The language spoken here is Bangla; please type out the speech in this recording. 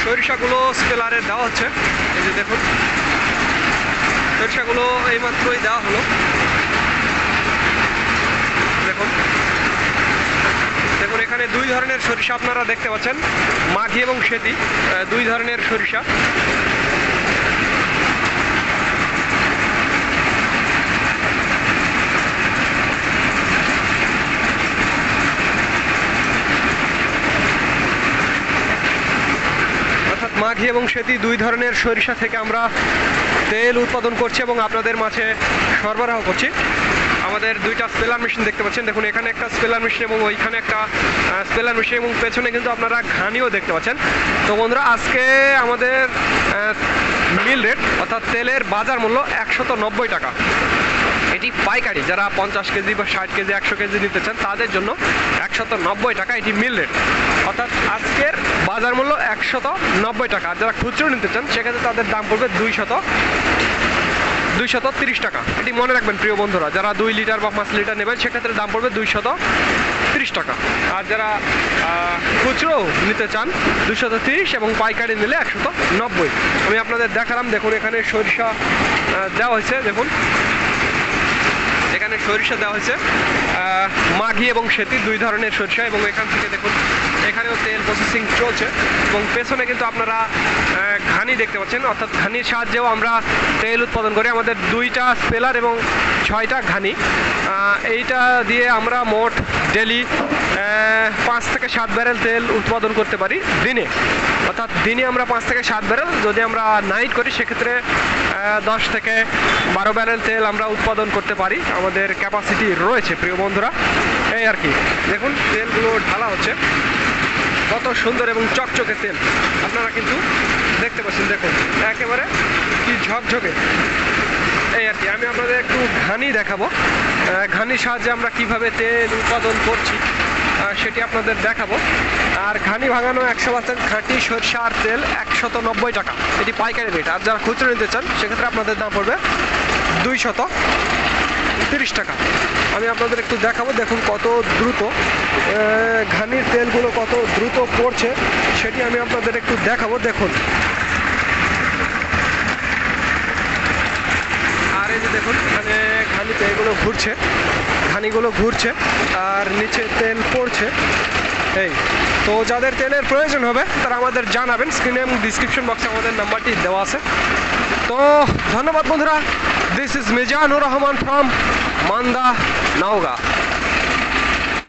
সরিষাগুলো স্পেলারে দেওয়া হচ্ছে। এই যে দেখুন, সরিষাগুলো এইমাত্রই দেওয়া হলো। দেখুন দেখুন এখানে দুই ধরনের সরিষা আপনারা দেখতে পাচ্ছেন, মাঘি এবং শ্বেতি, দুই ধরনের সরিষা। অর্থাৎ মাঘি এবং শ্বেতি দুই ধরনের সরিষা থেকে আমরা তেল উৎপাদন করছি এবং আপনাদের মাঝে সরবরাহ করছি। আমাদের দুইটা স্পেলার মেশিন দেখতে পাচ্ছেন। দেখুন এখানে একটা স্পেলার মেশিন এবং ওইখানে একটা স্পেলার মেশিন, এবং পেছনে কিন্তু আপনারা ঘানিও দেখতে পাচ্ছেন। তো বন্ধুরা, আজকে আমাদের মিল রেট অর্থাৎ তেলের বাজার মূল্য 190 টাকা। এটি পাইকারি, যারা 50 কেজি বা 60 কেজি 100 কেজি নিতে চান তাদের জন্য 190 টাকা এটি মিল রেট। অর্থাৎ আজকের বাজার মূল্য 190 টাকা। আর যারা খুচরো নিতে চান সেক্ষেত্রে তাদের দাম পড়বে 230 টাকা। এটি মনে রাখবেন প্রিয় বন্ধুরা, যারা 2 লিটার বা 5 লিটার নেবেন সেক্ষেত্রে দাম পড়বে 230 টাকা। আর যারা খুচরো নিতে চান 230, এবং পাইকারি নিলে 190। আমি আপনাদের দেখালাম। দেখুন এখানে সরিষা দেওয়া হয়েছে। দেখুন এখানে সরিষা দেওয়া হয়েছে, মাঘি এবং শ্বেতি দুই ধরনের সরিষা, এবং এখান থেকে দেখুন এখানেও তেল প্রসেসিং চলছে। এবং পেছনে কিন্তু আপনারা ঘানি দেখতে পাচ্ছেন, অর্থাৎ ঘানির সাহায্যেও আমরা তেল উৎপাদন করি। আমাদের 2টা স্পেলার এবং 6টা ঘানি, এইটা দিয়ে আমরা মোট ডেলি 5 থেকে 7 ব্যারেল তেল উৎপাদন করতে পারি দিনে। অর্থাৎ দিনে আমরা 5 থেকে 7 ব্যারেল, যদি আমরা নাইট করি সেক্ষেত্রে 10 থেকে 12 ব্যারেল তেল আমরা উৎপাদন করতে পারি। আমাদের ক্যাপাসিটি রয়েছে প্রিয় বন্ধুরা, এই আর কি। দেখুন তেলগুলো ঢালা হচ্ছে, কত সুন্দর এবং চকচকে তেল আপনারা কিন্তু দেখতে পাচ্ছেন। দেখুন একেবারে কি ঝকঝকে, এই আর কি। আমি আপনাদের একটু ঘানি দেখাবো, ঘানির সাহায্যে আমরা কিভাবে তেল উৎপাদন করছি সেটি আপনাদের দেখাবো। আর ঘানি ভাঙানো 100% খাঁটি সরষার তেল 190 টাকা, এটি পাইকারি রেট। আর যারা খুচরো নিতে চান সেক্ষেত্রে আপনাদের দাম পড়বে 230 টাকা। আমি আপনাদের একটু দেখাবো। দেখুন কত দ্রুত ঘানির তেলগুলো কত দ্রুত পড়ছে সেটি আমি আপনাদের একটু দেখাবো। দেখুন, আর এই যে দেখুন এখানে ঘানিতে এগুলো ঘুরছে, ঘানিগুলো ঘুরছে আর নিচে তেল পড়ছে। এই তো যাদের তেলের প্রয়োজন হবে তারা আমাদের জানাবেন, স্ক্রিনে এবং ডিসক্রিপশন বক্সে আমাদের নাম্বারটি দেওয়া আছে। তো ধন্যবাদ বন্ধুরা, this is Mizanur Rahman from Manda, Naogaon.